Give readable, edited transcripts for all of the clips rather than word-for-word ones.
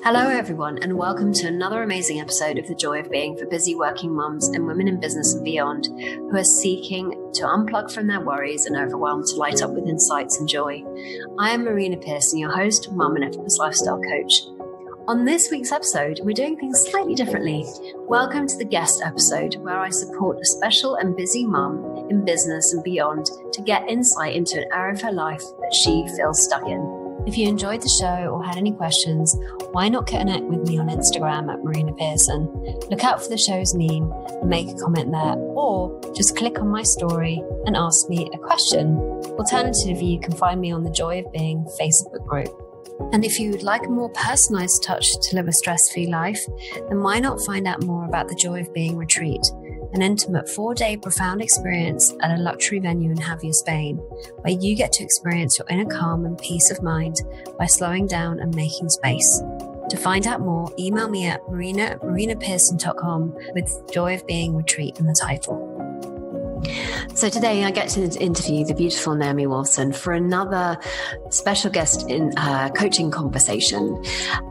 Hello everyone, and welcome to another amazing episode of The Joy of Being for busy working mums and women in business and beyond who are seeking to unplug from their worries and overwhelm to light up with insights and joy. I am Marina Pearson, your host, mum and effortless lifestyle coach. On this week's episode, we're doing things slightly differently. Welcome to the guest episode where I support a special and busy mum in business and beyond to get insight into an area of her life that she feels stuck in. If you enjoyed the show or had any questions, why not connect with me on Instagram at Marina Pearson? Look out for the show's meme and make a comment there, or just click on my story and ask me a question. Alternatively, you can find me on the Joy of Being Facebook group. And if you would like a more personalized touch to live a stress-free life, then why not find out more about the Joy of Being retreat, an intimate 4-day profound experience at a luxury venue in Javier, Spain, where you get to experience your inner calm and peace of mind by slowing down and making space. To find out more, email me at marina@marinapearson.com with Joy of Being retreat in the title. So today I get to interview the beautiful Naomi Woolfson for another special guest in coaching conversation.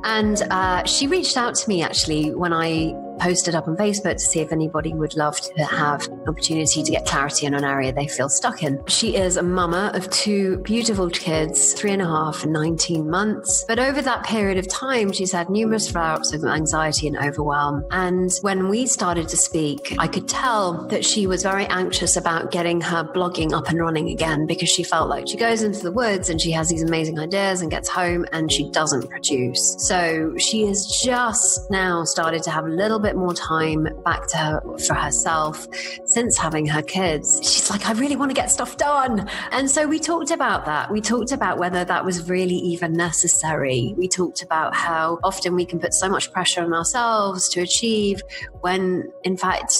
And she reached out to me actually when I posted up on Facebook to see if anybody would love to have an opportunity to get clarity in an area they feel stuck in. She is a mama of 2 beautiful kids, 3.5 and 19 months. But over that period of time, she's had numerous flare-ups of anxiety and overwhelm. And when we started to speak, I could tell that she was very anxious about getting her blogging up and running again, because she felt like she goes into the woods and she has these amazing ideas and gets home and she doesn't produce. So she has just now started to have a little bit more time back to her for herself since having her kids. She's like, I really want to get stuff done. And so we talked about that. We talked about whether that was really even necessary. We talked about how often we can put so much pressure on ourselves to achieve when in fact,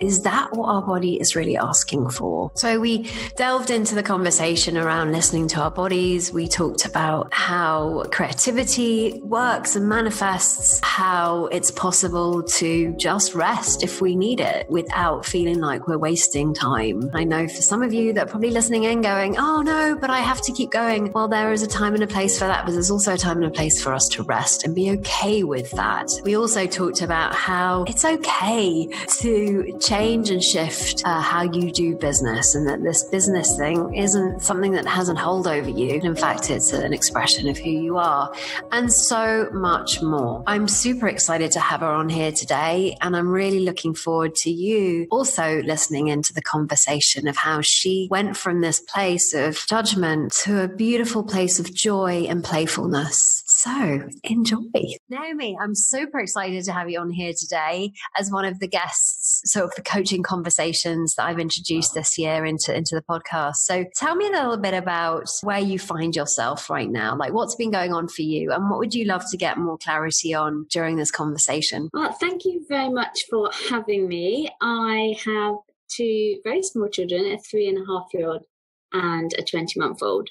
is that what our body is really asking for? So we delved into the conversation around listening to our bodies. We talked about how creativity works and manifests, how it's possible to just rest if we need it without feeling like we're wasting time. I know for some of you that are probably listening in going, oh no, but I have to keep going. Well, there is a time and a place for that, but there's also a time and a place for us to rest and be okay with that. We also talked about how it's okay to change and shift how you do business, and that this business thing isn't something that has a hold over you. In fact, it's an expression of who you are, and so much more. I'm super excited to have her on here today, and I'm really looking forward to you also listening into the conversation of how she went from this place of judgment to a beautiful place of joy and playfulness. So enjoy. Naomi, I'm super excited to have you on here today as one of the guests, sort of the coaching conversations that I've introduced this year into the podcast. So tell me a little bit about where you find yourself right now, like what's been going on for you, and what would you love to get more clarity on during this conversation? Well, thank you very much for having me. I have 2 very small children, a 3.5-year-old and a 20-month-old.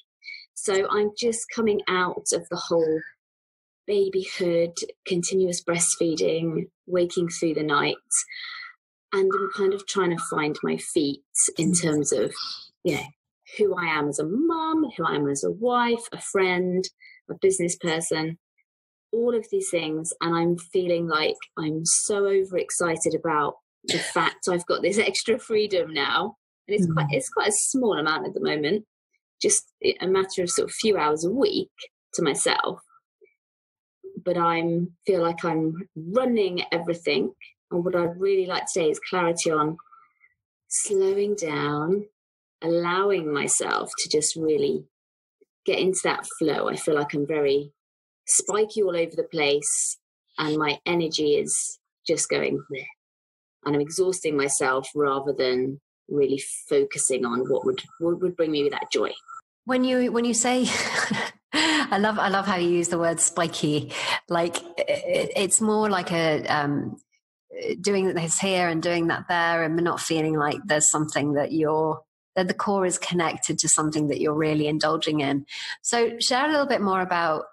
So I'm just coming out of the whole babyhood, continuous breastfeeding, waking through the night. And I'm kind of trying to find my feet in terms of, who I am as a mum, who I am as a wife, a friend, a business person, all of these things. And I'm feeling like I'm so overexcited about the fact I've got this extra freedom now. And it's quite a small amount at the moment, just a matter of sort of few hours a week to myself. But I feel like I'm running everything. And what I'd really like today is clarity on slowing down, allowing myself to just really get into that flow. I feel like I'm very spiky all over the place and my energy is just going there. And I'm exhausting myself rather than really focusing on what would bring me that joy. When you say I love how you use the word spiky. Like it's more like a doing this here and doing that there, and not feeling like there's something that the core is connected to something that you're really indulging in. So share a little bit more about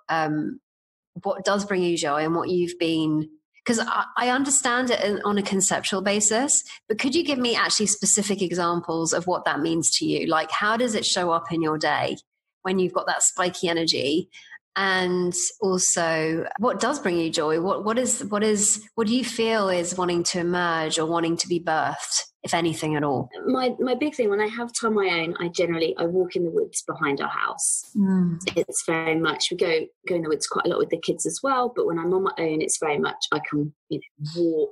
what does bring you joy and what you've been, because I understand it on a conceptual basis, but could you give me actually specific examples of what that means to you? Like how does it show up in your day when you've got that spiky energy? And also, what does bring you joy? What do you feel is wanting to emerge or wanting to be birthed, if anything at all? My big thing, when I have time on my own, I walk in the woods behind our house. It's very much, we go in the woods quite a lot with the kids as well, but when I'm on my own, it's very much I can walk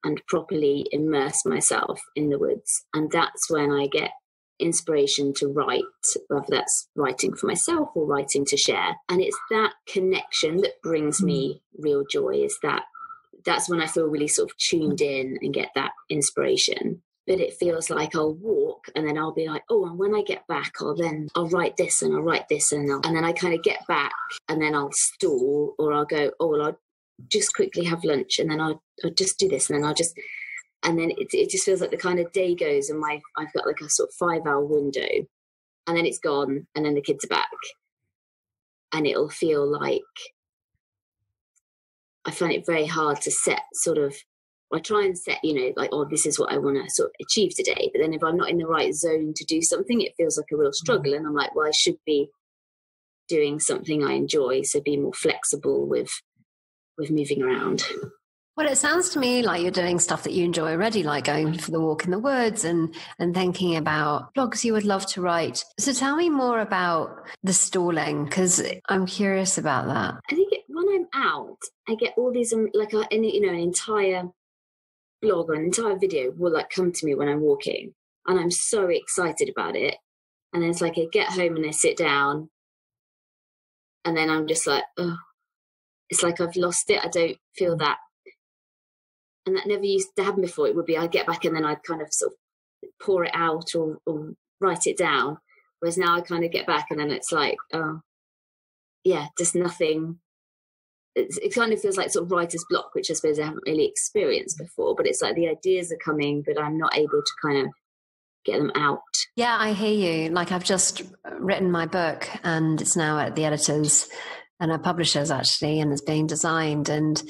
and properly immerse myself in the woods, and that's when I get inspiration to write, whether that's writing for myself or writing to share. And it's that connection that brings me real joy. That's when I feel really sort of tuned in and get that inspiration. But it feels like I'll walk and then I'll be like, oh, and when I get back, I'll write this and I'll write this, and then I kind of get back and then I'll stall, or I'll go, oh, well, I'll just quickly have lunch and then I'll just do this, and then and then it just feels like the kind of day goes and I've got like a sort of 5-hour window, and then it's gone, and then the kids are back, and it'll feel like I find it very hard to set sort of, I try and set, like, oh, this is what I want to sort of achieve today. But then if I'm not in the right zone to do something, it feels like a real struggle. And I'm like, well, I should be doing something I enjoy. So be more flexible with moving around. Well, it sounds to me like you're doing stuff that you enjoy already, like going for the walk in the woods and thinking about blogs you would love to write. So tell me more about the stalling, because I'm curious about that. I think when I'm out, I get all these, like, an entire blog or an entire video will like come to me when I'm walking, and I'm so excited about it. And then it's like I get home and I sit down, and then I'm just like, oh, it's like I've lost it. I don't feel that. And that never used to happen before. It would be I'd get back and then I'd kind of sort of pour it out or write it down. Whereas now I kind of get back and then it's like, oh, yeah, just nothing. It kind of feels like sort of writer's block, which I suppose I haven't really experienced before. But it's like the ideas are coming, but I'm not able to kind of get them out. Yeah, I hear you. Like, I've just written my book and it's now at the editors and our publishers actually, and it's being designed. And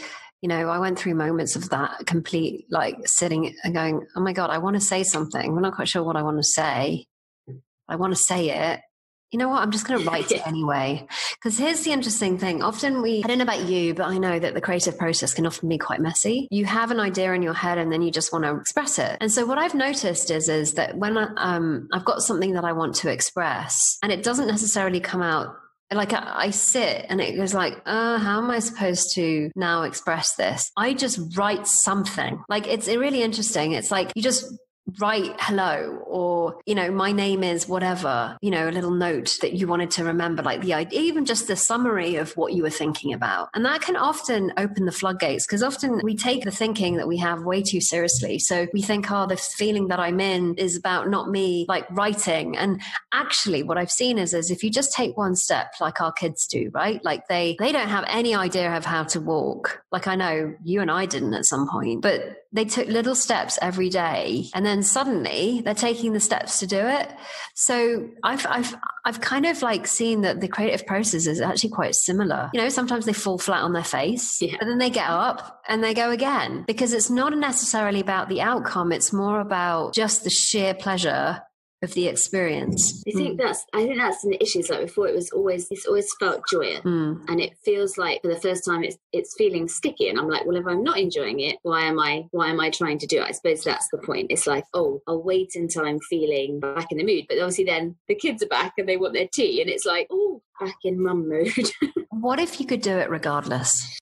I went through moments of that complete, like, sitting and going, oh my God, I want to say something. I'm not quite sure what I want to say. I want to say it. You know what? I'm just going to write it anyway. Because here's the interesting thing. Often I don't know about you, but I know that the creative process can often be quite messy. You have an idea in your head and then you just want to express it. And so what I've noticed is that when I've got something that I want to express and it doesn't necessarily come out, like I sit and it goes like, how am I supposed to now express this? I just write something. Like, it's really interesting. It's like you just write hello, or my name is whatever, a little note that you wanted to remember, like the idea, even just the summary of what you were thinking about. And that can often open the floodgates, because often we take the thinking that we have way too seriously. So we think, oh, the feeling that I'm in is about not me, like, writing. And actually what I've seen is if you just take one step, like our kids do, right? Like they don't have any idea of how to walk. Like, I know you and I didn't at some point, but they took little steps every day, and then suddenly they're taking the steps to do it. So I've kind of like seen that the creative process is actually quite similar. Sometimes they fall flat on their face, but then they get up and they go again, because it's not necessarily about the outcome. It's more about just the sheer pleasure of the experience. I think that's an issue. It's like before, it's always felt joyous, and it feels like for the first time it's feeling sticky. And I'm like, well, if I'm not enjoying it, why am I trying to do it? I suppose that's the point. It's like, oh, I'll wait until I'm feeling back in the mood. But obviously then the kids are back and they want their tea, and it's like, oh, back in mum mood. What if you could do it regardless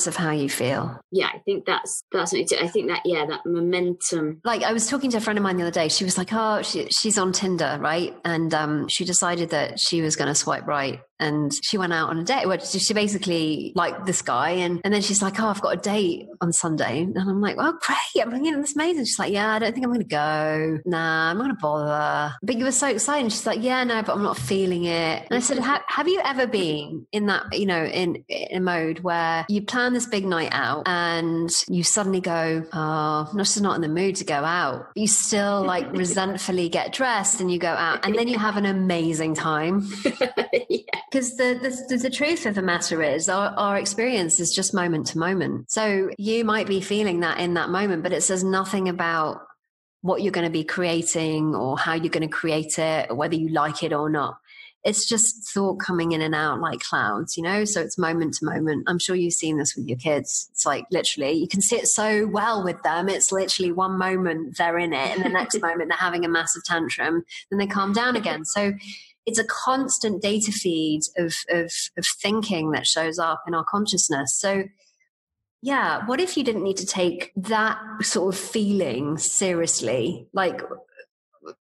of how you feel? Yeah, I think that's what it is. I think that, that momentum. Like, I was talking to a friend of mine the other day. She was like, oh, she's on Tinder, right? And she decided that she was going to swipe right. And she went out on a date where she basically liked this guy. And then she's like, oh, I've got a date on Sunday. And I'm like, oh, great. That's amazing. She's like, yeah, I don't think I'm going to go. Nah, I'm not going to bother. But you were so excited. And she's like, yeah, no, but I'm not feeling it. And I said, have you ever been in that, in a mode where you plan this big night out and you suddenly go, oh, I'm just not in the mood to go out. You still like resentfully get dressed and you go out, and then you have an amazing time. Yeah. Because the truth of the matter is our experience is just moment to moment. So you might be feeling that in that moment, but it says nothing about what you're going to be creating or how you're going to create it or whether you like it or not. it's just thought coming in and out like clouds, you know? So it's moment to moment. I'm sure you've seen this with your kids. It's like literally, you can see it so well with them. It's literally one moment they're in it, and the next moment they're having a massive tantrum, then they calm down again. So it's a constant data feed of thinking that shows up in our consciousness. So yeah, what if you didn't need to take that sort of feeling seriously? Like,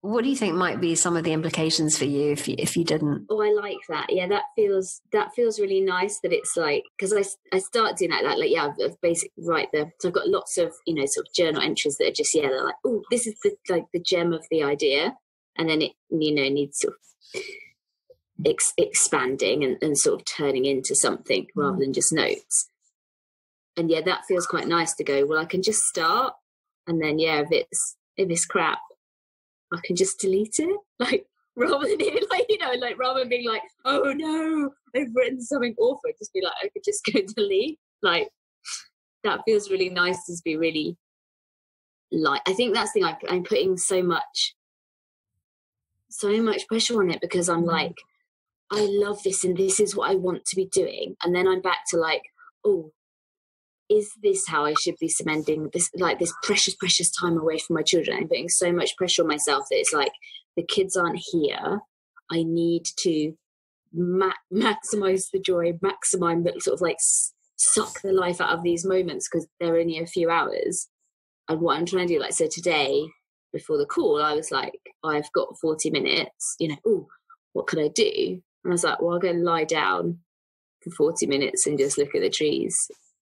what do you think might be some of the implications for you if you didn't? Oh, I like that. Yeah, that feels really nice. That it's like, because I start doing that, like yeah, I've basically so I've got lots of, you know, sort of journal entries that are just, yeah, they're like, oh, this is the gem of the idea, and then it, you know, needs sort of expanding and sort of turning into something rather than just notes. And yeah, that feels quite nice to go, well, I can just start, and then yeah, if it's crap, I can just delete it, like, rather than it, like, you know, like, rather than being like, oh no, I've written something awful, just be like, I could just go delete. Like, that feels really nice to be really, like, I think that's the thing, I'm putting so much pressure on it, because I'm like, I love this and this is what I want to be doing, and then I'm back to like, oh, is this how I should be spending this, like, this precious time away from my children? I'm putting so much pressure on myself that it's like, the kids aren't here. I need to maximize the joy, maximize the sort of like suck the life out of these moments, because they're only a few hours. And what I'm trying to do, like, so today before the call, I was like, I've got 40 minutes, you know, oh, what could I do? And I was like, well, I'll go and lie down for 40 minutes and just look at the trees.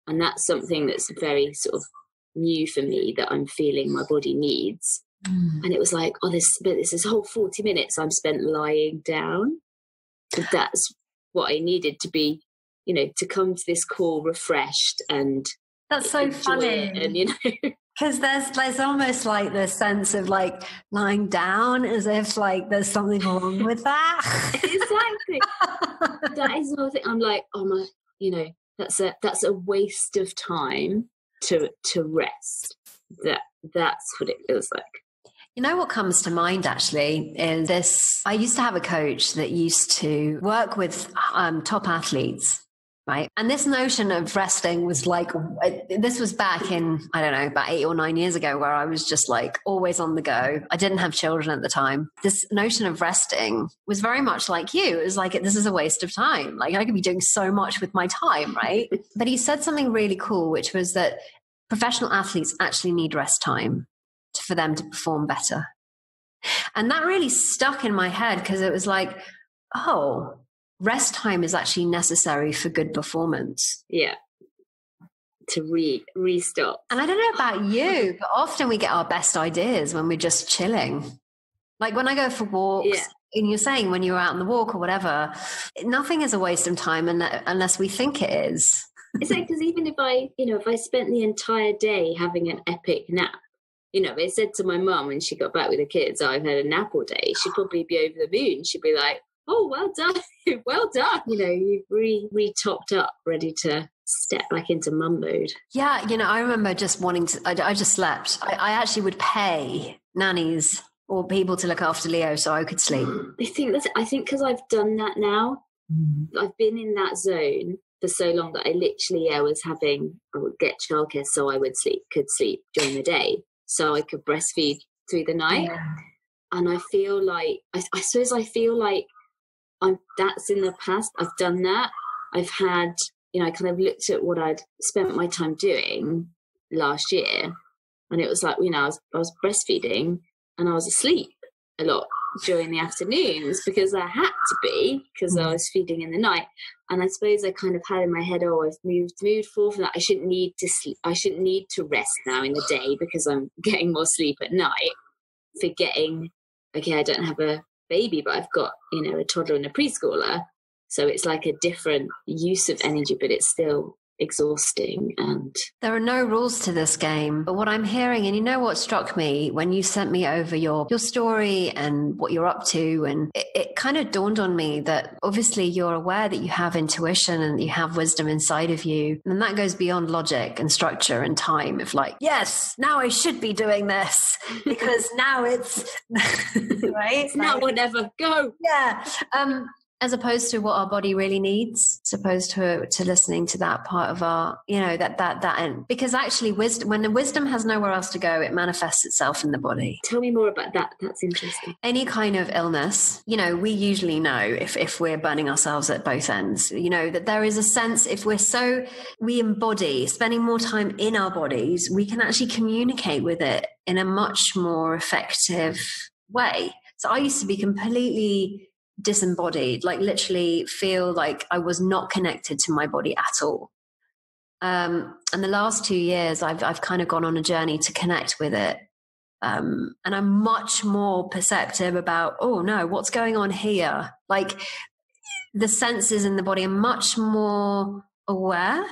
And that's something that's very sort of new for me, that I'm feeling my body needs. And it was like, oh, this whole 40 minutes I'm spent lying down. But that's what I needed to be, you know, to come to this call refreshed. And that's so funny. And, you know, because there's almost like the sense of like lying down as if like there's something wrong with that. Exactly. That is another thing. I'm like, oh my, you know, that's a waste of time to rest. That's what it feels like. You know what comes to mind actually is this. I used to have a coach that used to work with top athletes, right? And this notion of resting was like, this was back in, I don't know, about 8 or 9 years ago, where I was just like always on the go. I didn't have children at the time. This notion of resting was very much like you. It was like, this is a waste of time. Like, I could be doing so much with my time, right? But he said something really cool, which was that professional athletes actually need rest time for them to perform better. And that really stuck in my head, because it was like, oh, rest time is actually necessary for good performance. Yeah. To restart. And I don't know about you, but often we get our best ideas when we're just chilling. Like when I go for walks, and you're saying when you're out on the walk or whatever, nothing is a waste of time unless we think it is. It's like, because even if I spent the entire day having an epic nap, you know, I said to my mum when she got back with the kids, I've had a nap all day, she'd probably be over the moon. She'd be like, oh, well done, well done. You know, you've re-topped up, ready to step back into mum mode. Yeah, you know, I remember just wanting to, I just slept. I actually would pay nannies or people to look after Leo so I could sleep. I think because I've done that now, I've been in that zone for so long that I literally, I would get childcare so I could sleep during the day, so I could breastfeed through the night. Yeah. And I feel like, I suppose I feel like that's in the past. I've done that. I've had, you know, I kind of looked at what I'd spent my time doing last year, and it was like, you know, I was breastfeeding and I was asleep a lot during the afternoons because I had to be, because I was feeding in the night. And I suppose I kind of had in my head, oh, I've moved forward from that. I shouldn't need to sleep. I shouldn't need to rest now in the day because I'm getting more sleep at night. Forgetting, okay, I don't have a baby, but I've got, you know, a toddler and a preschooler. So it's like a different use of energy, but it's still exhausting. And there are no rules to this game. But what I'm hearing, and you know what struck me when you sent me over your story and what you're up to, and it kind of dawned on me that obviously you're aware that you have intuition and you have wisdom inside of you. And that goes beyond logic and structure and time of like, yes, now I should be doing this because now it's right. It's now or never, go. Yeah. As opposed to what our body really needs, as opposed to listening to that part of our, you know, that end. Because actually when the wisdom has nowhere else to go, it manifests itself in the body. Tell me more about that. That's interesting. Any kind of illness, you know, we usually know if we're burning ourselves at both ends, you know, that there is a sense, if we embody, spending more time in our bodies, we can actually communicate with it in a much more effective way. So I used to be completely disembodied, like literally feel like I was not connected to my body at all. And the last 2 years, I've kind of gone on a journey to connect with it. And I'm much more perceptive about, oh no, what's going on here? Like the senses in the body are much more aware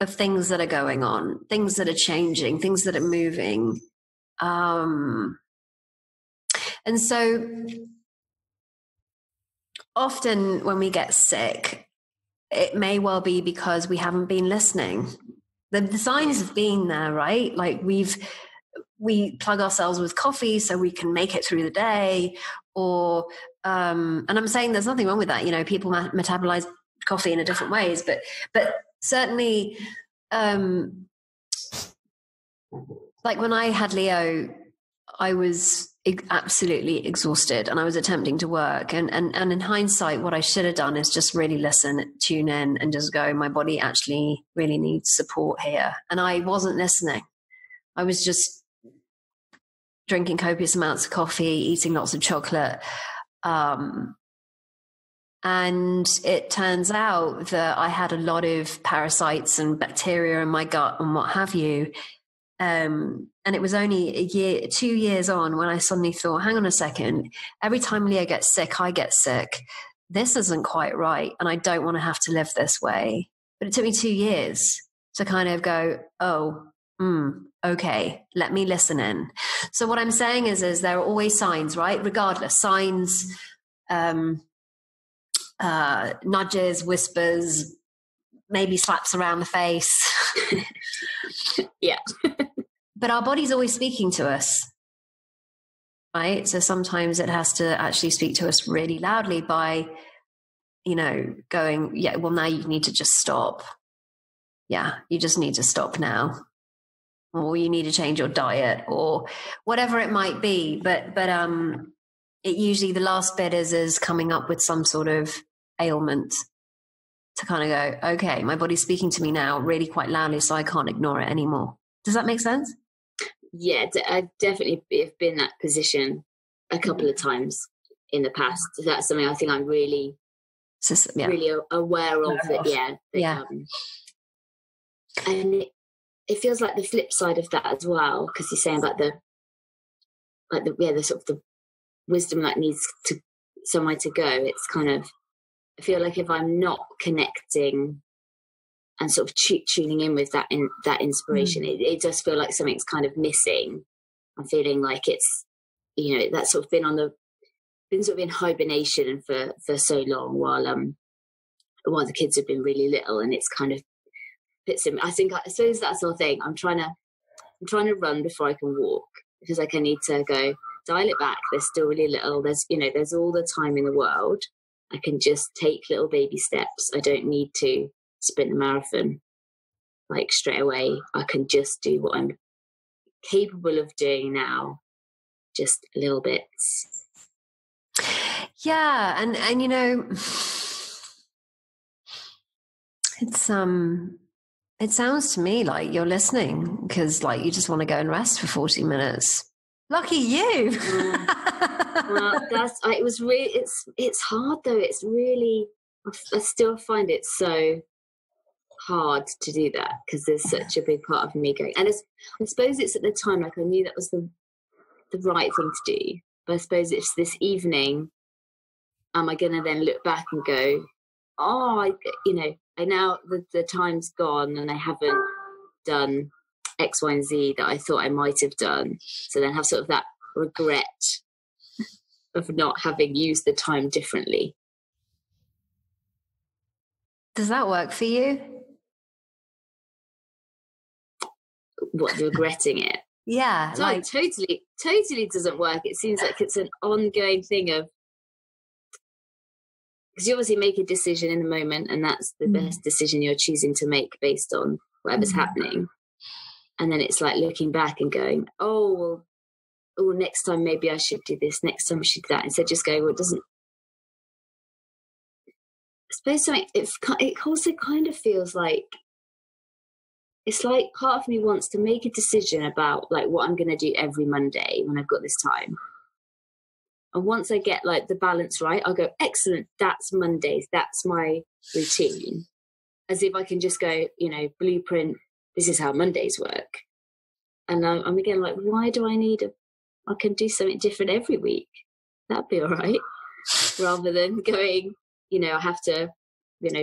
of things that are going on, things that are changing, things that are moving. And so often when we get sick, it may well be because we haven't been listening. The signs have been there, right? Like we plug ourselves with coffee so we can make it through the day, or and I'm saying there's nothing wrong with that. You know, people metabolize coffee in a different ways, but certainly, like when I had Leo, I was absolutely exhausted and I was attempting to work. And in hindsight, what I should have done is just really listen, tune in and just go, my body actually really needs support here. And I wasn't listening. I was just drinking copious amounts of coffee, eating lots of chocolate. And it turns out that I had a lot of parasites and bacteria in my gut and what have you. And it was only 2 years on when I suddenly thought, hang on a second, every time Leo gets sick, I get sick. This isn't quite right. And I don't want to have to live this way. But it took me 2 years to kind of go, okay, let me listen in. So what I'm saying is there are always signs, right? Regardless, signs, nudges, whispers, maybe slaps around the face. Yeah. But our body's always speaking to us, right? So sometimes it has to actually speak to us really loudly by, you know, going, yeah, well, now you need to just stop. Yeah, you just need to stop now. Or you need to change your diet or whatever it might be. But it usually, the last bit is coming up with some sort of ailment to kind of go, okay, my body's speaking to me now really quite loudly, so I can't ignore it anymore. Does that make sense? Yeah, I definitely have been in that position a couple of times in the past. That's something I think I'm really aware of. And it feels like the flip side of that as well, because you're saying about the sort of the wisdom that needs to somewhere to go. It's kind of, I feel like if I'm not connecting and sort of tuning in with that inspiration, it does feel like something's kind of missing. I'm feeling like it's, you know, that's sort of been sort of in hibernation for so long while the kids have been really little, and it's kind of fits in. I suppose that's the thing. I'm trying to run before I can walk, because like I need to go dial it back. They're still really little. There's all the time in the world. I can just take little baby steps. I don't need to sprint the marathon like straight away. I can just do what I'm capable of doing now, just little bits. Yeah, and you know, it's it sounds to me like you're listening, because like you just want to go and rest for 40 minutes. Lucky you. Well, it was really, it's hard though. It's really, I still find it so hard to do that, because there's such a big part of me going, and I suppose it's at the time, like I knew that was the right thing to do, but I suppose it's this evening, am I going to then look back and go, I now the time's gone and I haven't done X, Y, and Z that I thought I might have done. So then have sort of that regret of not having used the time differently. Does that work for you? What, regretting it? Yeah, so like totally doesn't work. It seems like it's an ongoing thing of, because you obviously make a decision in the moment and that's the best decision you're choosing to make based on whatever's happening. And then it's like looking back and going, oh, next time maybe I should do this, next time I should do that. Instead of just going, well, it doesn't. I suppose something, it also kind of feels like, it's like part of me wants to make a decision about like what I'm going to do every Monday when I've got this time. And once I get like the balance right, I'll go, excellent, that's Mondays, that's my routine. As if I can just go, blueprint, this is how Mondays work. And I'm again like, why do I need I can do something different every week. That'd be all right. Rather than going, I have to,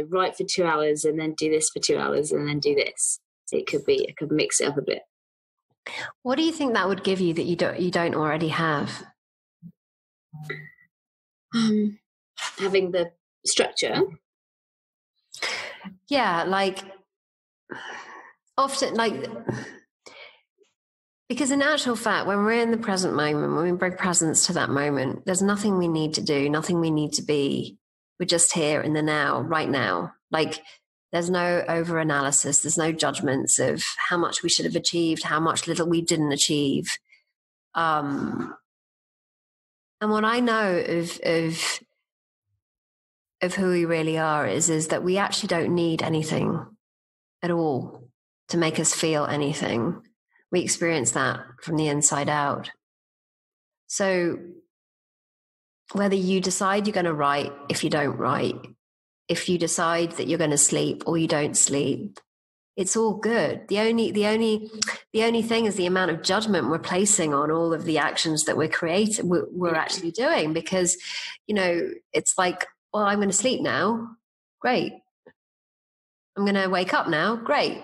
write for 2 hours and then do this for 2 hours and then do this. So I could mix it up a bit. What do you think that would give you that you don't already have? Having the structure. Yeah, like often, like, because in actual fact, when we're in the present moment, when we bring presence to that moment, there's nothing we need to do, nothing we need to be. We're just here in the now, right now. Like, there's no over-analysis. There's no judgments of how much we should have achieved, how much little we didn't achieve. And what I know of who we really are is that we actually don't need anything at all to make us feel anything. We experience that from the inside out. So whether you decide you're going to write, if you don't write, if you decide that you're going to sleep or you don't sleep, it's all good. The only thing is the amount of judgment we're placing on all of the actions that we're actually doing, because, it's like, well, I'm going to sleep now. Great. I'm going to wake up now. Great.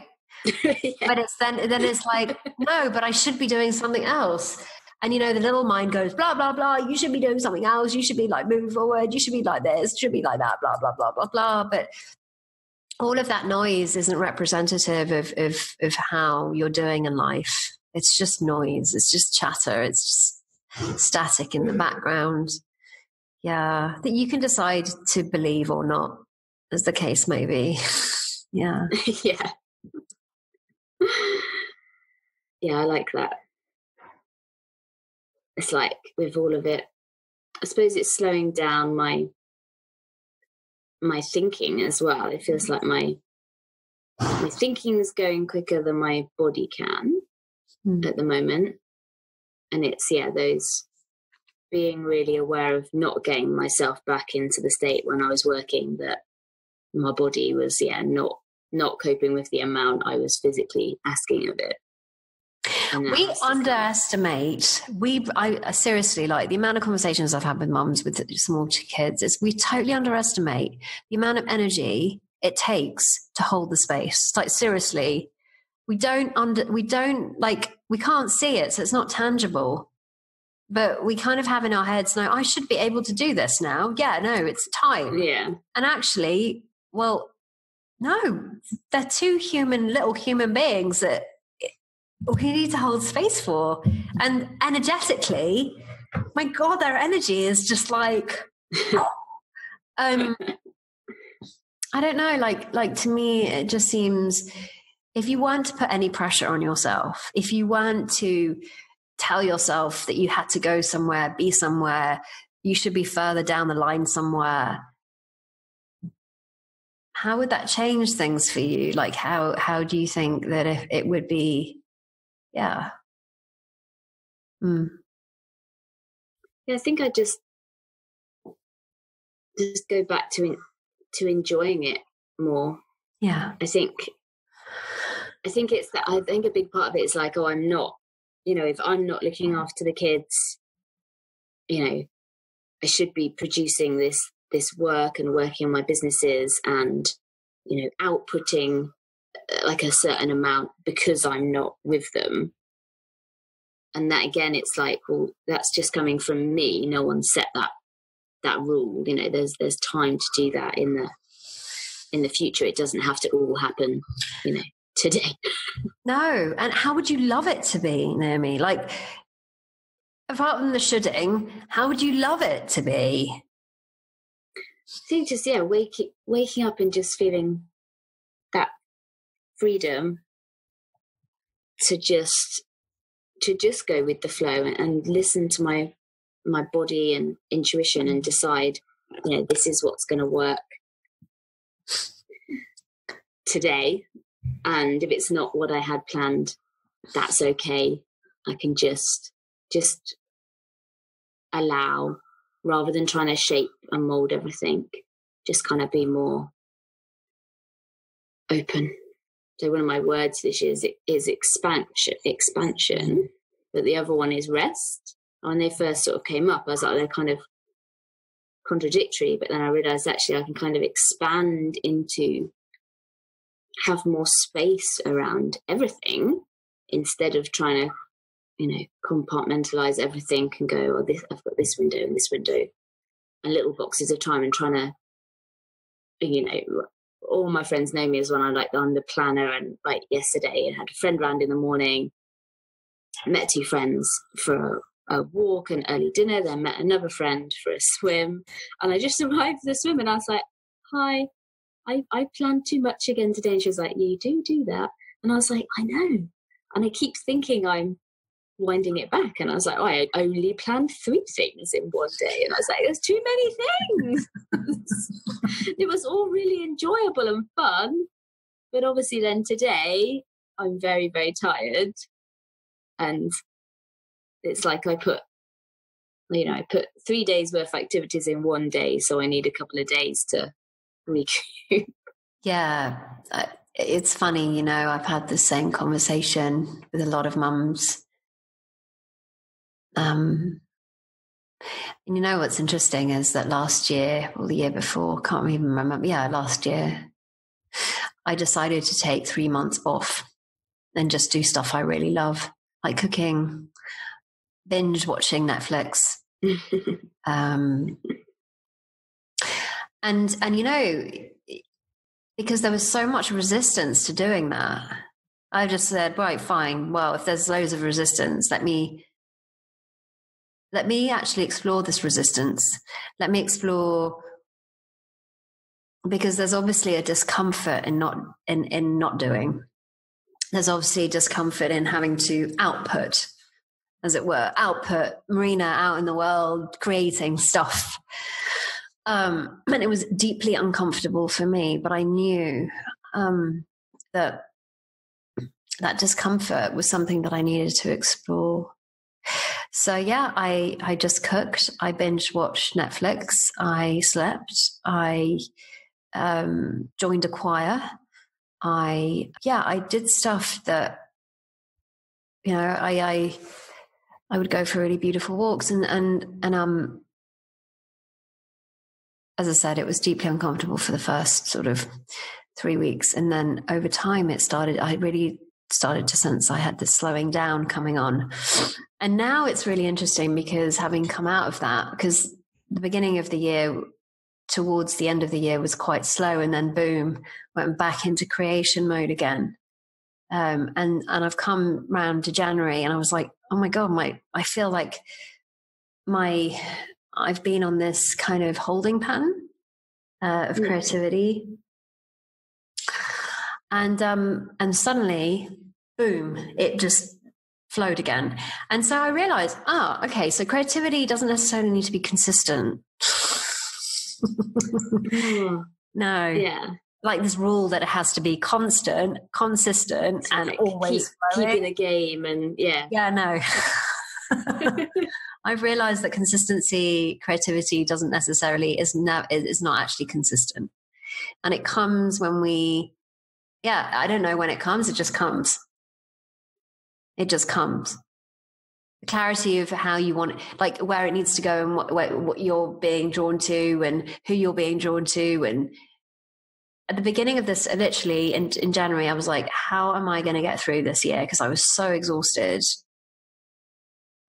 Yeah. But it's then it's like, no, but I should be doing something else. And, the little mind goes, blah, blah, blah. You should be doing something else. You should be like moving forward. You should be like this. Should be like that, blah, blah, blah, blah, blah. But all of that noise isn't representative of how you're doing in life. It's just noise. It's just chatter. It's just static in the background. Yeah. That you can decide to believe or not, as the case may be. Yeah. Yeah. Yeah, I like that. It's like with all of it, I suppose it's slowing down my thinking as well. It feels like my thinking is going quicker than my body can at the moment. And it's, those being really aware of not getting myself back into the state when I was working, that my body was, not coping with the amount I was physically asking of it. We underestimate. I seriously, like, the amount of conversations I've had with mums with small kids is we totally underestimate the amount of energy it takes to hold the space. Like, seriously, we can't see it, so it's not tangible. But we kind of have in our heads, no, I should be able to do this now. Yeah, no, it's time. Yeah. And actually, well, no, they're two little human beings that we need to hold space for. And energetically, my God, their energy is just like, I don't know, like to me, it just seems, if you weren't to put any pressure on yourself, if you weren't to tell yourself that you had to go somewhere, be somewhere, you should be further down the line somewhere, how would that change things for you? Like, how do you think that if it would be? Yeah. Yeah, I think I just go back to enjoying it more. Yeah. I think it's that. I think a big part of it is like, oh, I'm not, if I'm not looking after the kids, I should be producing this this work and working on my businesses and, you know, outputting like a certain amount because I'm not with them. And that, again, it's like, well, that's just coming from me. No one set that rule. You know, there's time to do that in the future. It doesn't have to all happen, you know, today. No. And how would you love it to be, Naomi? Like, apart from the shoulding, how would you love it to be? I think just, yeah, waking up and just feeling that freedom to just go with the flow and listen to my body and intuition and decide, you know, this is what's going to work today. And if it's not what I had planned, that's okay. I can just allow, rather than trying to shape and mold everything, just kind of be more open. So one of my words this year is expansion, but the other one is rest. And when they first sort of came up, I was like, they're kind of contradictory, but then I realized actually I can kind of expand into have more space around everything instead of trying to, you know, compartmentalize everything and go, oh, I've got this window and this window and little boxes of time, and trying to, you know, all my friends know me as when I'm the planner. And like yesterday, I had a friend round in the morning, met 2 friends for a walk and early dinner, then met another friend for a swim. And I just arrived at the swim and I was like, hi, I planned too much again today. And she was like, you do that. And I was like, I know. And I keep thinking I'm winding it back. And I was like, oh, I only planned 3 things in one day. And I was like, there's too many things. It was all really enjoyable and fun. But obviously then today I'm very, very tired. And it's like I put 3 days worth of activities in one day. So I need a couple of days to recoup. Yeah. It's funny, you know, I've had the same conversation with a lot of mums. And you know what's interesting is that last year or the year before, can't even remember. Yeah, last year, I decided to take 3 months off and just do stuff I really love, like cooking, binge watching Netflix. And you know, because there was so much resistance to doing that, I just said, right, fine. Well, if there's loads of resistance, let me actually explore this resistance. Let me explore, because there's obviously a discomfort in not doing. There's obviously discomfort in having to output, as it were, Marina out in the world, creating stuff. And it was deeply uncomfortable for me, but I knew that discomfort was something that I needed to explore. So yeah, I just cooked. I binge watched Netflix. I slept. I joined a choir. I did stuff that, you know, I would go for really beautiful walks and as I said, it was deeply uncomfortable for the first sort of 3 weeks, and then over time I really started to sense I had this slowing down coming on. And now it's really interesting because having come out of that, because the beginning of the year towards the end of the year was quite slow, and then boom, went back into creation mode again. And I've come round to January and I was like, oh my God, I feel like I've been on this kind of holding pattern of creativity. And suddenly, boom, it just flowed again. And so I realized, okay, so creativity doesn't necessarily need to be consistent. No. Yeah. Like this rule that it has to be consistent, and like always keeping the game. And yeah, no. I've realized that creativity doesn't necessarily is not actually consistent, and it comes when I don't know when it comes. It just comes. clarity of how you want, like where it needs to go and what you're being drawn to and who you're being drawn to. And at the beginning of this, literally in January, I was like, how am I going to get through this year? Because I was so exhausted.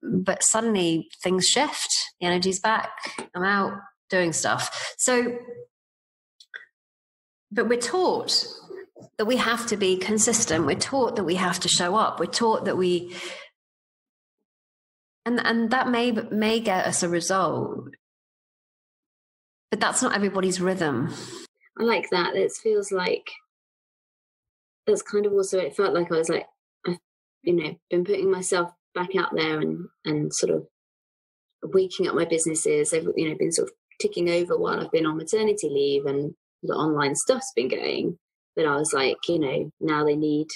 But suddenly things shift. The energy's back. I'm out doing stuff. So, but we're taught that we have to be consistent. We're taught that we have to show up. We're taught that we, and that may get us a result, but that's not everybody's rhythm. I like that. It feels like that's kind of also, it felt like I was like, I've, been putting myself back out there and sort of waking up my businesses, been sort of ticking over while I've been on maternity leave and the online stuff's been going. But I was like, now they need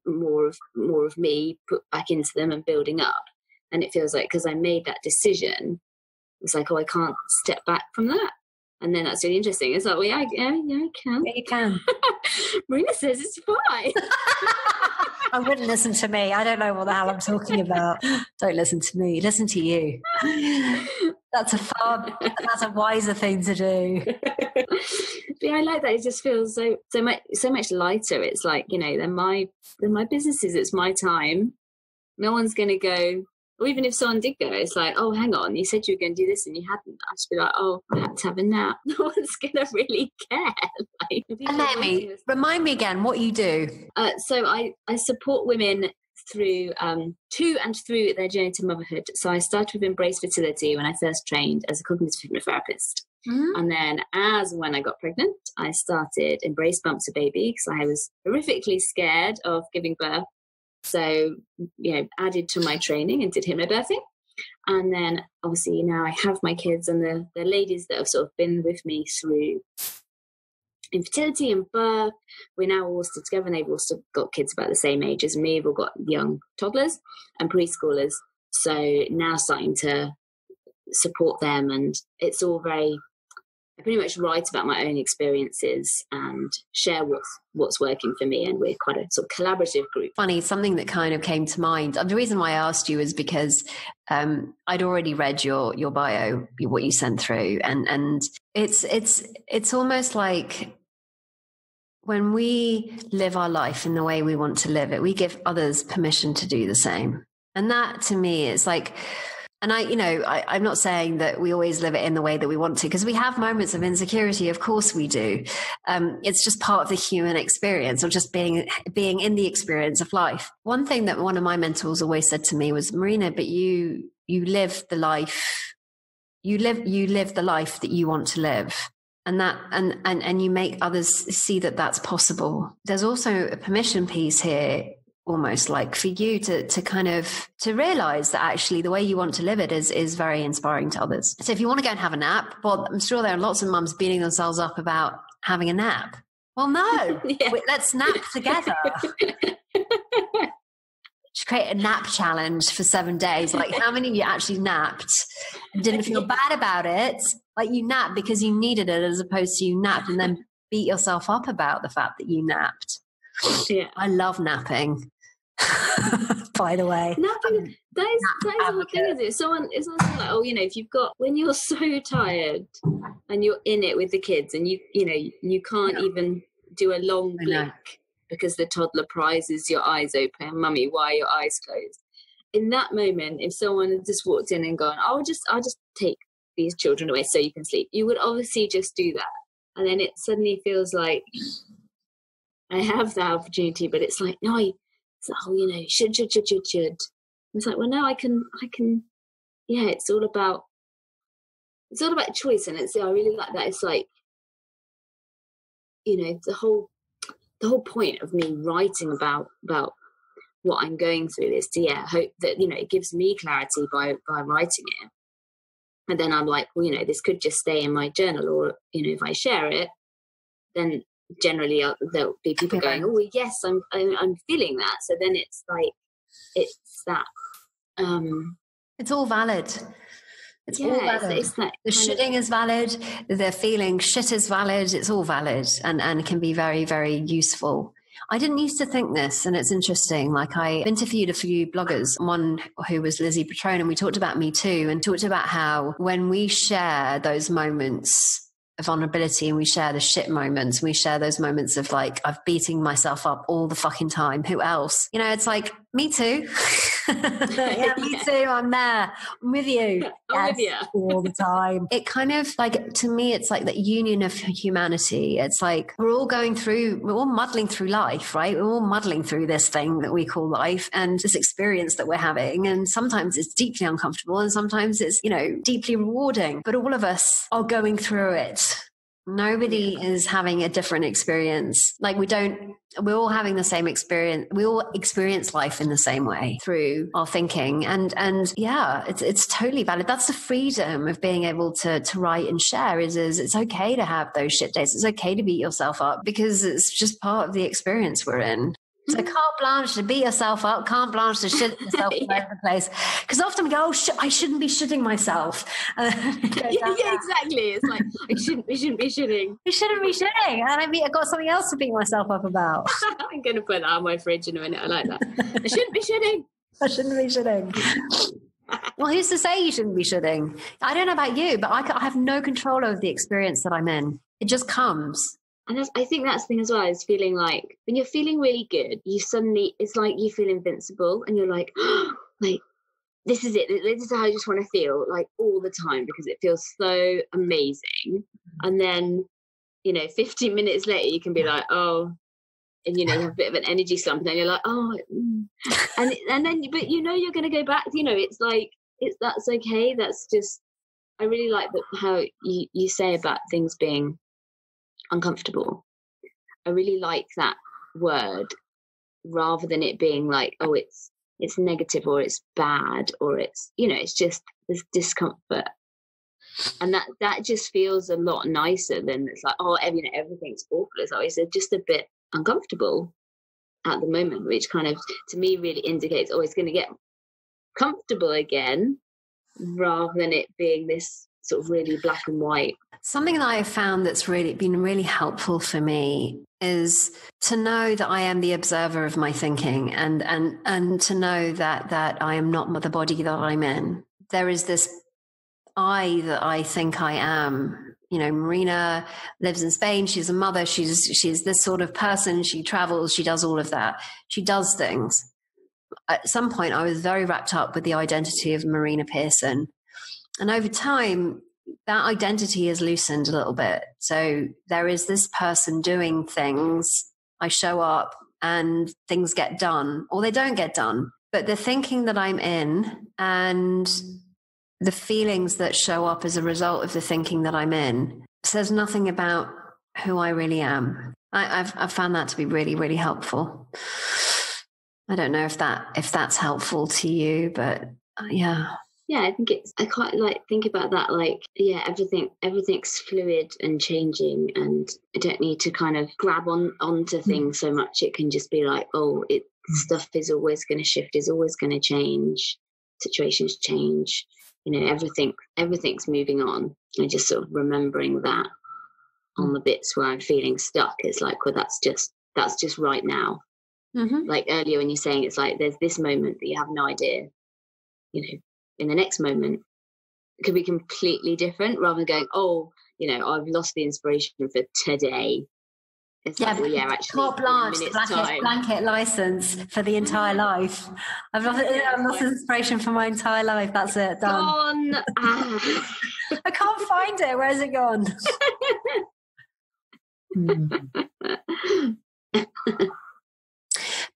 more of me put back into them and building up. And it feels like, because I made that decision, it's like, oh, I can't step back from that. And then that's really interesting. It's like, well, yeah, I can. Yeah, you can. Marina says it's fine. I wouldn't listen to me. I don't know what the hell I'm talking about. Don't listen to me. Listen to you. That's a wiser thing to do. Yeah, I like that. It just feels so much lighter. It's like, they're my businesses. It's my time. No one's going to go. Or even if someone did go, it's like, oh, hang on, you said you were going to do this and you hadn't. I'd just be like, oh, I had to have a nap. No one's going to really care. Naomi, remind me again what you do. So I support women through to and through their journey to motherhood. So I started with Embrace Fertility when I first trained as a cognitive hypnotherapist. Mm-hmm. And then when I got pregnant, I started Embrace Bumps a Baby because I was horrifically scared of giving birth. So, added to my training and did hypnobirthing. And then obviously now I have my kids and the ladies that have sort of been with me through infertility and birth. We're now all still together and they've also got kids about the same age as me. We've all got young toddlers and preschoolers. So now starting to support them, and it's all I pretty much write about my own experiences and share what's working for me, and we're quite a sort of collaborative group. Funny, something that kind of came to mind. The reason why I asked you is because I'd already read your bio, what you sent through, and it's almost like when we live our life in the way we want to live it, we give others permission to do the same, and that to me is like. And I'm not saying that we always live it in the way that we want to, because we have moments of insecurity. Of course we do. It's just part of the human experience, or just being in the experience of life. One thing that one of my mentors always said to me was, Marina, but you live the life, you live the life that you want to live. And that, and you make others see that that's possible. There's also a permission piece here, almost like for you to kind of to realize that actually the way you want to live it is very inspiring to others. So if you want to go and have a nap, well, I'm sure there are lots of mums beating themselves up about having a nap. Well, no, let's nap together. Just create a nap challenge for 7 days. Like, how many of you actually napped and didn't feel bad about it? Like, you napped because you needed it, as opposed to you napped and then beat yourself up about the fact that you napped. Yeah, I love napping. By the way, napping, that is the thing, is it? Someone is also like, oh, if you've got, when you're so tired and you're in it with the kids and you can't even do a long blink because the toddler prizes your eyes open, mummy, why are your eyes closed? In that moment, if someone had just walked in and gone, I'll just take these children away so you can sleep, you would obviously just do that, and then it suddenly feels like I have that opportunity, but it's like, no, it's like, oh, should. It's like, well, no, I can. Yeah, it's all about choice, and I really like that. It's like, the whole point of me writing about what I'm going through is to hope that it gives me clarity by writing it, and then I'm like, well, this could just stay in my journal, or if I share it, then generally there'll be people going, oh yes, I'm feeling that. So then it's like, it's that it's all valid. It's all valid. It's that the shitting is valid, the feeling shit is valid. It's all valid, and can be very, very useful. I didn't used to think this, and it's interesting. Like, I interviewed a few bloggers, one who was Lizzie Petrone, and we talked about Me Too and talked about how when we share those moments of vulnerability and we share the shit moments, we share those moments of like, I've beating myself up all the fucking time. Who else? You know, it's like, me too. Yeah, me too. I'm there. I'm with you. I'm with you. All the time. It kind of like, to me, it's like that union of humanity. It's like we're all muddling through life, right? We're all muddling through this thing that we call life and this experience that we're having. And sometimes it's deeply uncomfortable and sometimes it's, you know, deeply rewarding. But all of us are going through it. Nobody is having a different experience. Like, we're all having the same experience. We all experience life in the same way through our thinking. And yeah, it's totally valid. That's the freedom of being able to write and share is it's okay to have those shit days. It's okay to beat yourself up because it's just part of the experience we're in. So carte blanche to beat yourself up, carte blanche to shit yourself all over the place. Because often we go, oh, I shouldn't be shitting myself. Yeah, exactly. It's like, I shouldn't be shitting. I shouldn't be shitting. And I've got something else to beat myself up about. I'm going to put that on my fridge in a minute. I like that. I shouldn't be shitting. I shouldn't be shitting. Well, who's to say you shouldn't be shitting? I don't know about you, but I have no control over the experience that I'm in. It just comes. And I think that's the thing as well, is feeling like when you're feeling really good, it's like you feel invincible and you're like, oh, like, this is it. This is how I just want to feel like all the time because it feels so amazing. And then, 15 minutes later, you can be like, oh, and, you have a bit of an energy slump and then you're like, oh, and then, but you're going to go back, it's like, that's okay. That's just, I really like how you say about things being uncomfortable. I really like that word rather than it being like, oh, it's negative or it's bad or it's, it's just this discomfort. And that just feels a lot nicer than it's like, oh, everything's awful. It's always just a bit uncomfortable at the moment, which kind of, to me, really indicates, oh, it's going to get comfortable again rather than it being this sort of really black and white. Something that I've found that's really been really helpful for me is to know that I am the observer of my thinking and to know that I am not the body that I'm in. There is this I that I think I am. Marina lives in Spain. She's a mother. She's this sort of person. She travels. She does all of that. She does things. At some point, I was very wrapped up with the identity of Marina Pearson. And over time, that identity has loosened a little bit. So there is this person doing things. I show up and things get done or they don't get done. But the thinking that I'm in and the feelings that show up as a result of the thinking that I'm in says nothing about who I really am. I've found that to be really, really helpful. I don't know if that's helpful to you, but yeah. Yeah, I quite think about that, everything's fluid and changing and I don't need to kind of grab onto things so much. It can just be like, oh, stuff is always going to shift, is always going to change, situations change, everything's moving on. And just sort of remembering that on the bits where I'm feeling stuck, it's like, well, that's just right now. Mm-hmm. Like earlier when you're saying it's like there's this moment that you have no idea, in the next moment it could be completely different rather than going, oh, I've lost the inspiration for today. It's actually carte blanche, blanket license for the entire life. I've lost inspiration for my entire life. That's it, done. Gone. I can't find it. Where's it gone?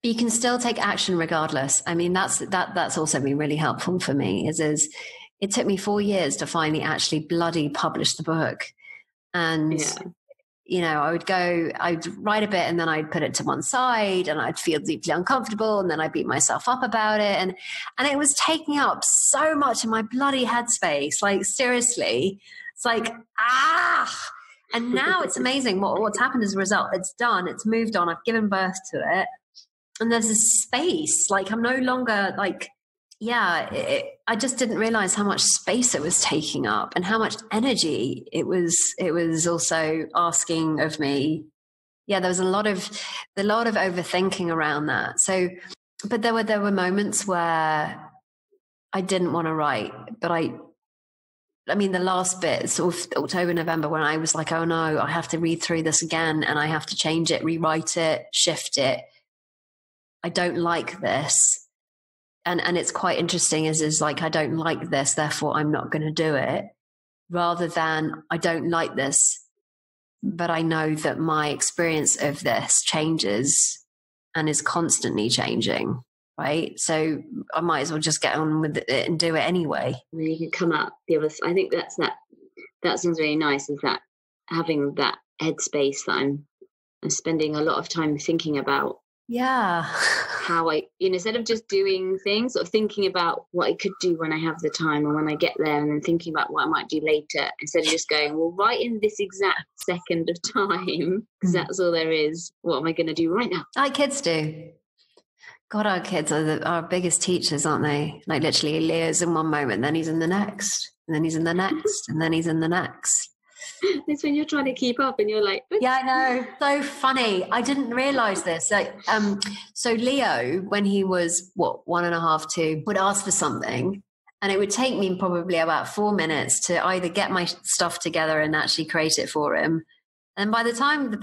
But you can still take action regardless. I mean, that's also been really helpful for me. Is it took me 4 years to finally actually bloody publish the book, and I'd write a bit and then I'd put it to one side and I'd feel deeply uncomfortable and then I'd beat myself up about it, and it was taking up so much of my bloody headspace. Like, seriously, it's like And now it's amazing what's happened as a result. It's done. It's moved on. I've given birth to it. And there's this space, like I'm no longer like, I just didn't realize how much space it was taking up and how much energy it was also asking of me Yeah, there was a lot of overthinking around that. So, but there were moments where I didn't want to write, but I mean, the last bit, sort of October, November, when I was like, oh no, I have to read through this again and I have to change it, rewrite it, shift it. I don't like this. And it's quite interesting is like, I don't like this, therefore I'm not going to do it, rather than I don't like this, but I know that my experience of this changes and is constantly changing. Right. So I might as well just get on with it and do it anyway. And then you can come up the other. I think that sounds really nice, is that having that headspace that I'm spending a lot of time thinking about. Yeah. How instead of just doing things, sort of thinking about what I could do when I have the time or when I get there, and then thinking about what I might do later, instead of just going, well, right in this exact second of time, because that's all there is, what am I going to do right now? Like kids do. God, our kids are our biggest teachers, aren't they? Like literally, Leo's in one moment, then he's in the next, and then he's in the next, and then he's in the next. It's when you're trying to keep up and you're like, oops. Yeah, I know. So funny. I didn't realize this. So Leo, when he was 1.5, 2, would ask for something, and it would take me probably about 4 minutes to either get my stuff together and actually create it for him. And by the time the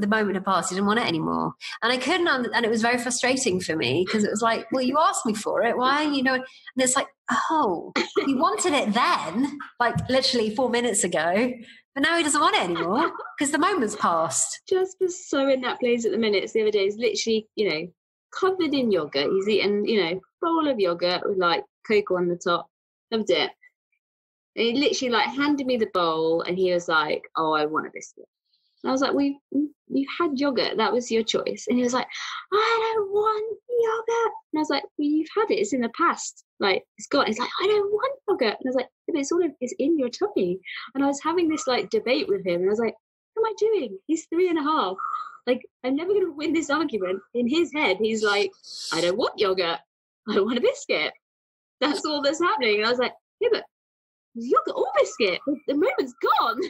moment had passed, he didn't want it anymore. And I couldn't, and it was very frustrating for me, because it was like, well, you asked me for it. Why? And it's like, oh, he wanted it then, like literally 4 minutes ago, but now he doesn't want it anymore because the moment's passed. Just was so in that place at the minute. The other day, he's literally, covered in yogurt. He's eaten, bowl of yogurt with like cocoa on the top. Loved it. And he literally like handed me the bowl and he was like, oh, I want a biscuit. And I was like, well, you had yogurt. That was your choice. And he was like, I don't want yogurt. And I was like, well, you've had it. It's in the past. Like, it's gone. He's like, I don't want yogurt. And I was like, yeah, but it's in your tummy. And I was having this like debate with him. And I was like, what am I doing? He's 3.5. Like, I'm never going to win this argument. In his head, he's like, I don't want yogurt. I want a biscuit. That's all that's happening. And I was like, yeah, but yogurt or biscuit? The moment's gone.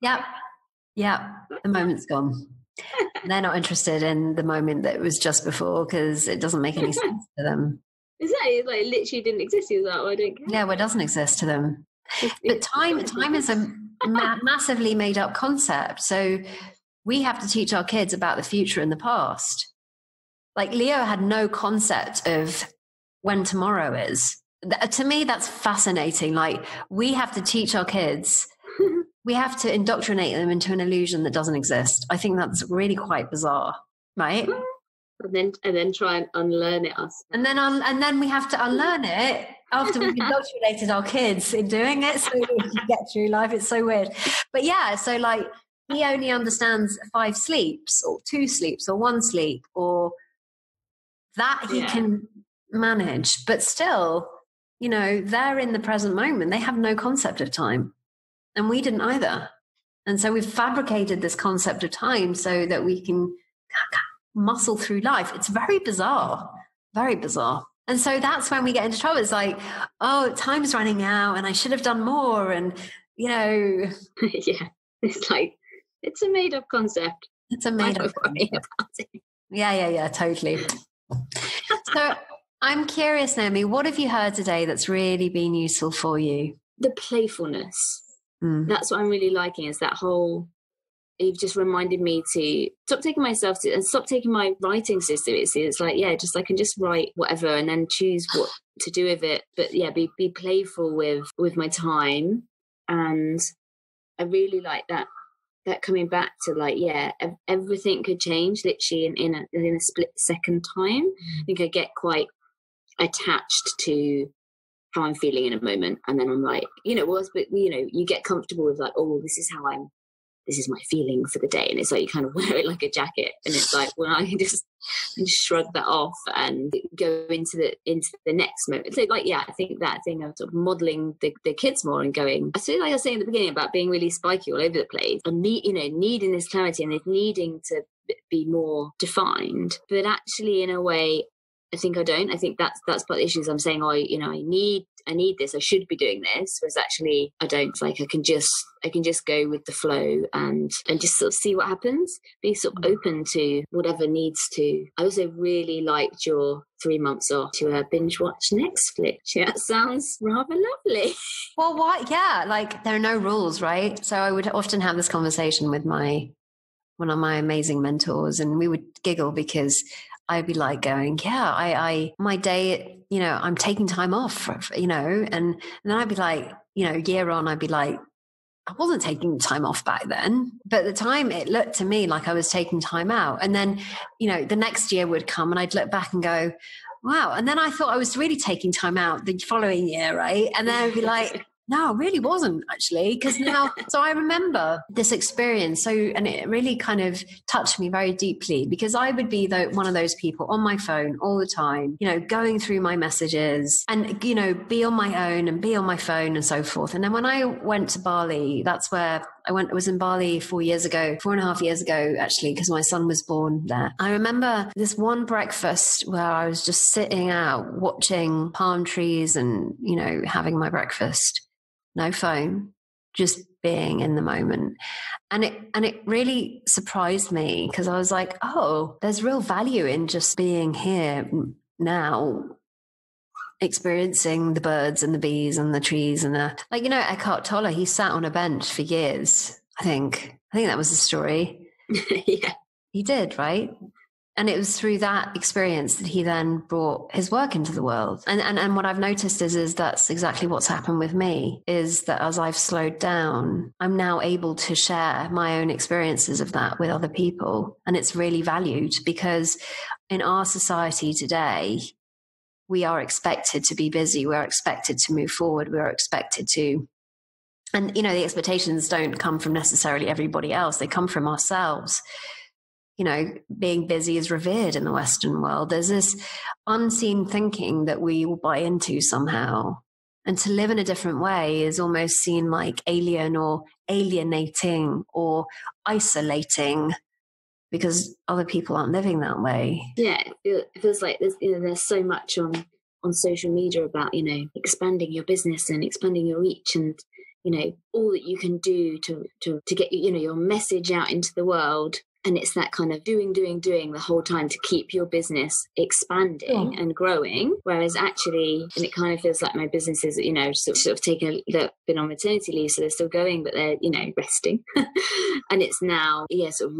Yeah, the moment's gone. They're not interested in the moment that was just before, because it doesn't make any sense to them. Exactly. It like literally didn't exist. He was like, oh, I don't care. Yeah, well, it doesn't exist to them. But time is a massively made up concept. So we have to teach our kids about the future and the past. Like Leo had no concept of when tomorrow is. To me, that's fascinating. Like, we have to teach our kids, we have to indoctrinate them into an illusion that doesn't exist. I think that's really quite bizarre, right? And then try and unlearn it us. And then we have to unlearn it after we've indoctrinated our kids in doing it, so we can get through life. It's so weird. But yeah, so like, he only understands 5 sleeps or 2 sleeps or 1 sleep, or that he can manage. But still, they're in the present moment. They have no concept of time. And we didn't either. And so we've fabricated this concept of time so that we can muscle through life. It's very bizarre, very bizarre. And so that's when we get into trouble. It's like, oh, time's running out and I should have done more. And, Yeah, it's like, it's a made up concept. It's a made up concept. Yeah, totally. So I'm curious, Naomi, what have you heard today that's really been useful for you? The playfulness. That's what I'm really liking, is that whole, you've just reminded me to stop taking myself and stop taking my writing so seriously. It's like, I can just write whatever and then choose what to do with it. But be playful with my time. And I really like that coming back to like, everything could change literally in a split second time. I think I get quite attached to how I'm feeling in a moment, and then I'm like, you get comfortable with like, oh, this is my feeling for the day, and it's like you kind of wear it like a jacket, and it's like, well, I can just shrug that off and go into the next moment. So like, I think that thing of sort of modeling the kids more and going, I feel like I was saying at the beginning about being really spiky all over the place and needing this clarity and needing to be more defined, but actually in a way I don't. I think that's part of the issues. I'm saying, I need this. I should be doing this. Whereas actually, I don't. It's like I can just go with the flow and just sort of see what happens. Be sort of open to whatever needs to. I also really liked your 3 months off to binge watch Netflix. Yeah, that sounds rather lovely. Well, why? Yeah, like there are no rules, right? So I would often have this conversation with one of my amazing mentors, and we would giggle because I'd be like going, yeah, my day, I'm taking time off, and then I'd be like, year on, I'd be like, I wasn't taking time off back then, but at the time it looked to me like I was taking time out. And then, the next year would come and I'd look back and go, wow. And then I thought I was really taking time out the following year, right? And then I'd be like, no, I really wasn't actually, because now, so I remember this experience. And it really kind of touched me very deeply, because I would be one of those people on my phone all the time, going through my messages and, be on my own and be on my phone and so forth. And then when I went to Bali, that's where I was in Bali 4.5 years ago, actually, because my son was born there. I remember this one breakfast where I was just sitting out watching palm trees and, having my breakfast. No phone, just being in the moment. And it really surprised me, because I was like, oh, there's real value in just being here now, experiencing the birds and the bees and the trees and Eckhart Tolle, he sat on a bench for years. I think that was the story. Yeah. He did, right? And it was through that experience that he then brought his work into the world. And what I've noticed is that's exactly what's happened with me, is that as I've slowed down, I'm now able to share my own experiences of that with other people. And it's really valued, because in our society today, we are expected to be busy. We are expected to move forward. We are expected to, and the expectations don't come from necessarily everybody else. They come from ourselves. Being busy is revered in the Western world. There's this unseen thinking that we all buy into somehow. And to live in a different way is almost seen like alien or alienating or isolating, because other people aren't living that way. Yeah, it feels like there's so much on social media about, expanding your business and expanding your reach and, all that you can do to get, your message out into the world. And it's that kind of doing the whole time to keep your business expanding and growing. Whereas actually, and it kind of feels like my businesses, sort of been on maternity leave, so they're still going, but they're, resting. And it's now, sort of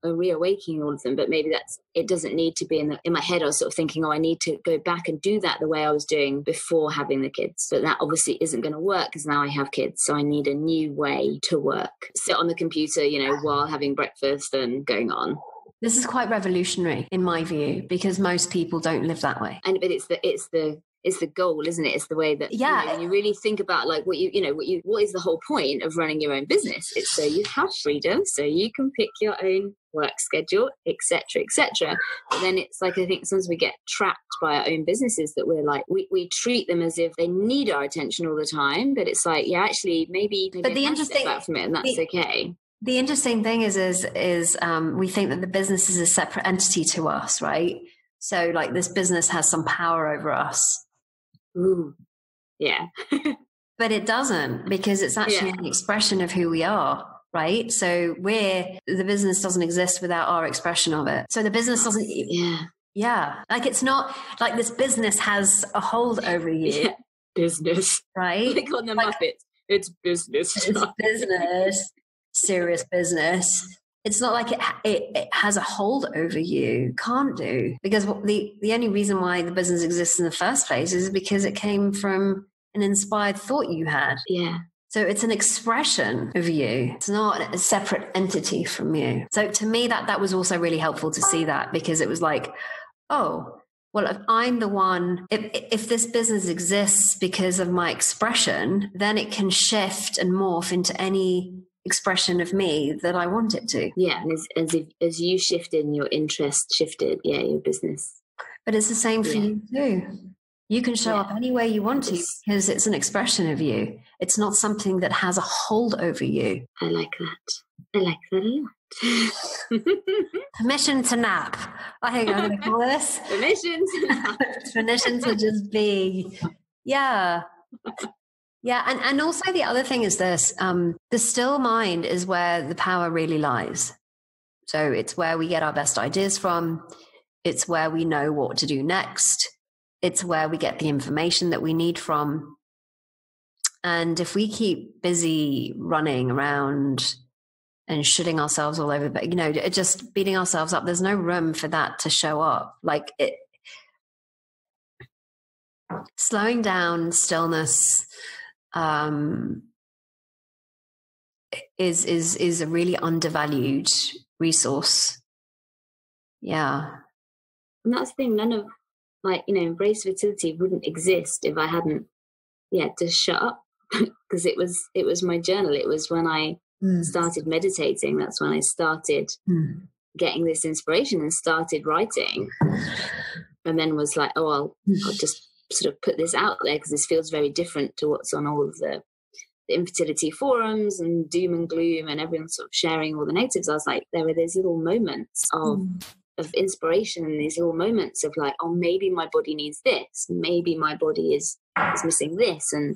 reawakening all of them. But maybe it doesn't need to be in my head. I was sort of thinking, I need to go back and do that the way I was doing before having the kids. But that obviously isn't going to work, because now I have kids. So I need a new way to work. Sit on the computer, while having breakfast and going on. This is quite revolutionary in my view, because most people don't live that way. But it's the goal, isn't it? It's the way that when you really think about like what is the whole point of running your own business? It's so you have freedom, so you can pick your own work schedule, etc., etc. But then it's like, I think sometimes we get trapped by our own businesses, that we're like we treat them as if they need our attention all the time. But it's like, actually maybe but the interesting step back from it, and that's okay. The interesting thing is we think that the business is a separate entity to us, right? So like this business has some power over us. Ooh, yeah. But it doesn't, because it's actually an expression of who we are, right? So the business doesn't exist without our expression of it. So the business doesn't. Yeah. Like it's not like this business has a hold over you. Yeah. Business. Right? Like on the Muppets. It's business. It's business. Serious business. It's not like it has a hold over you. Can't do, because the only reason why the business exists in the first place is because it came from an inspired thought you had. Yeah. So it's an expression of you. It's not a separate entity from you. So to me, that was also really helpful to see that, because it was like, oh, well, if I'm the one, if this business exists because of my expression, then it can shift and morph into any expression of me that I want it to. Yeah, and as you shifted and your interest shifted, your business. But it's the same for you too. You can show up any way you want to, because it's an expression of you. It's not something that has a hold over you. I like that. I like that a lot. Permission to nap. I think I'm going to call this. Permission to nap. Permission to just be. Yeah. Yeah. And also the other thing is this, the still mind is where the power really lies. So it's where we get our best ideas from. It's where we know what to do next. It's where we get the information that we need from. And if we keep busy running around and shooting ourselves all over, but just beating ourselves up, there's no room for that to show up. Like slowing down, stillness, is a really undervalued resource. Yeah. And that's the thing, none of Embrace Fertility wouldn't exist if I hadn't just shut up. Because it was my journal. It was when I started meditating, that's when I started getting this inspiration and started writing. And then was like, I'll just sort of put this out there because this feels very different to what's on all of the infertility forums and doom and gloom and everyone sort of sharing all the negatives. I was like, there were these little moments of inspiration and these little moments of like, oh, maybe my body needs this. Maybe my body is missing this. And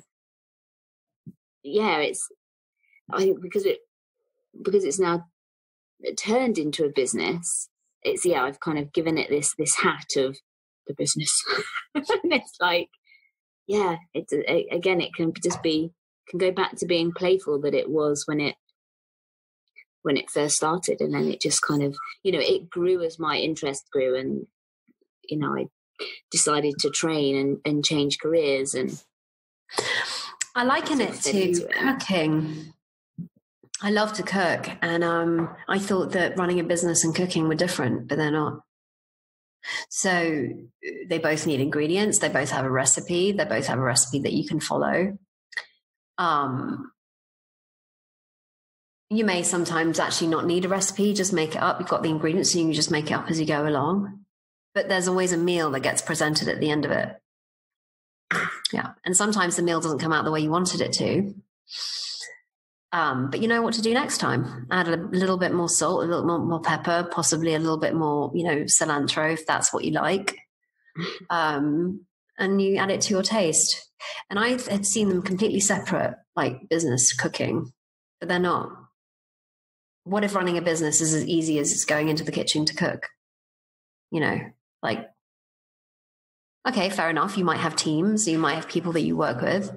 I think because it's now turned into a business, I've kind of given it this hat of the business. And it's like, it can just can go back to being playful that it was when it first started, and then it just kind of, it grew as my interest grew, and I decided to train and change careers. And I liken it to cooking. I love to cook, and I thought that running a business and cooking were different, but they're not. So they both need ingredients. They both have a recipe. They both have a recipe that you can follow. You may sometimes actually not need a recipe, just make it up. You've got the ingredients, so you can just make it up as you go along. But there's always a meal that gets presented at the end of it. Yeah. And sometimes the meal doesn't come out the way you wanted it to. But you know what to do next time. Add a little bit more salt, a little more pepper, possibly a little bit more, cilantro, if that's what you like. And you add it to your taste. And I had seen them completely separate, like business, cooking, but they're not. What if running a business is as easy as it's going into the kitchen to cook? Okay, fair enough. You might have teams, you might have people that you work with.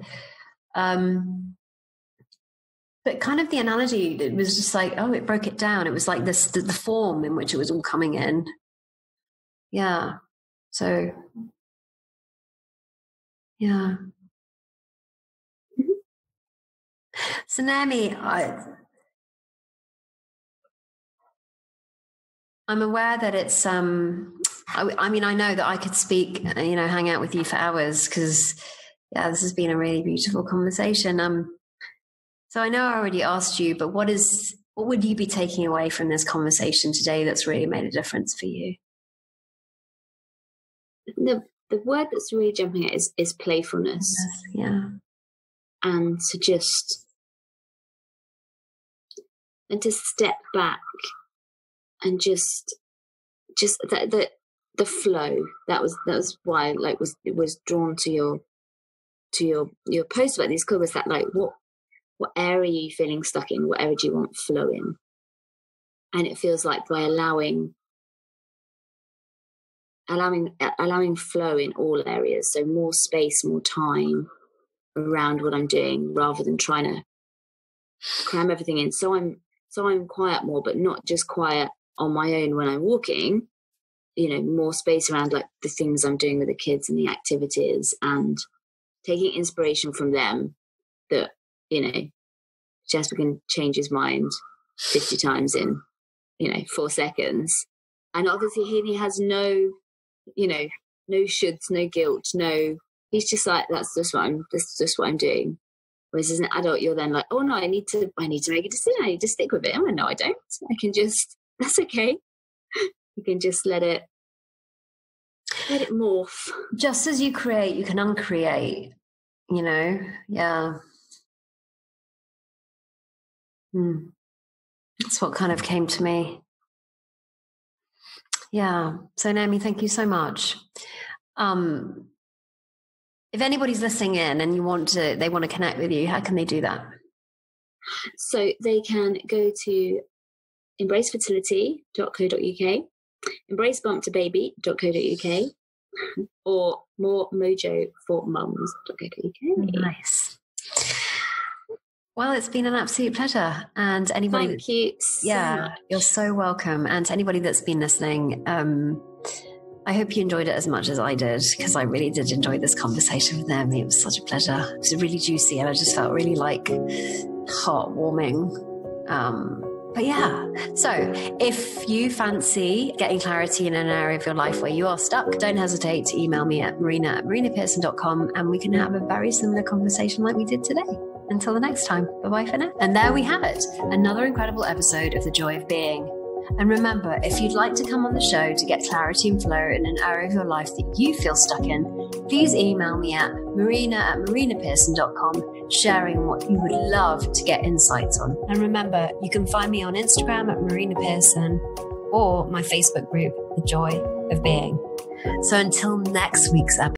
But kind of the analogy, it was just like, it broke it down. It was like the form in which it was all coming in. Yeah. So, yeah. So Naomi, I'm aware that it's, I know that I could speak, hang out with you for hours because, this has been a really beautiful conversation. So I know I already asked you, but what would you be taking away from this conversation today that's really made a difference for you? The word that's really jumping at is playfulness. Yeah. And to step back and just the flow. That was why it was drawn to your post about these covers, that like what area are you feeling stuck in? What area do you want flow in? And it feels like by allowing flow in all areas, so more space, more time around what I'm doing, rather than trying to cram everything in. So I'm quiet more, but not just quiet on my own when I'm walking. More space around like the things I'm doing with the kids and the activities, and taking inspiration from them. That Jasper can change his mind 50 times in 4 seconds, and obviously he has no shoulds, no guilt, he's just like, that's just what I'm doing. Whereas as an adult, you're then like, oh no, I need to make a decision, I need to stick with it. Oh no, I don't. That's okay. You can just let it morph. Just as you create, you can uncreate, Yeah. That's what kind of came to me. Yeah. So Naomi, thank you so much. If anybody's listening in and they want to connect with you, how can they do that? So they can go to embracefertility.co.uk, embracebumptobaby.co.uk, or moremojoformums.co.uk. Nice. Well, it's been an absolute pleasure. And anybody, thank you so much. You're so welcome. And to anybody that's been listening, I hope you enjoyed it as much as I did, because I really did enjoy this conversation with Naomi. It was such a pleasure. It was really juicy, and I just felt really heartwarming. But yeah, so if you fancy getting clarity in an area of your life where you are stuck, don't hesitate to email me at marina@marinapearson.com, and we can have a very similar conversation like we did today. Until the next time, bye-bye for now. And there we have it, another incredible episode of The Joy of Being. And remember, if you'd like to come on the show to get clarity and flow in an area of your life that you feel stuck in, please email me at marina@marinapearson.com, sharing what you would love to get insights on. And remember, you can find me on Instagram at Marina Pearson, or my Facebook group, The Joy of Being. So until next week's episode,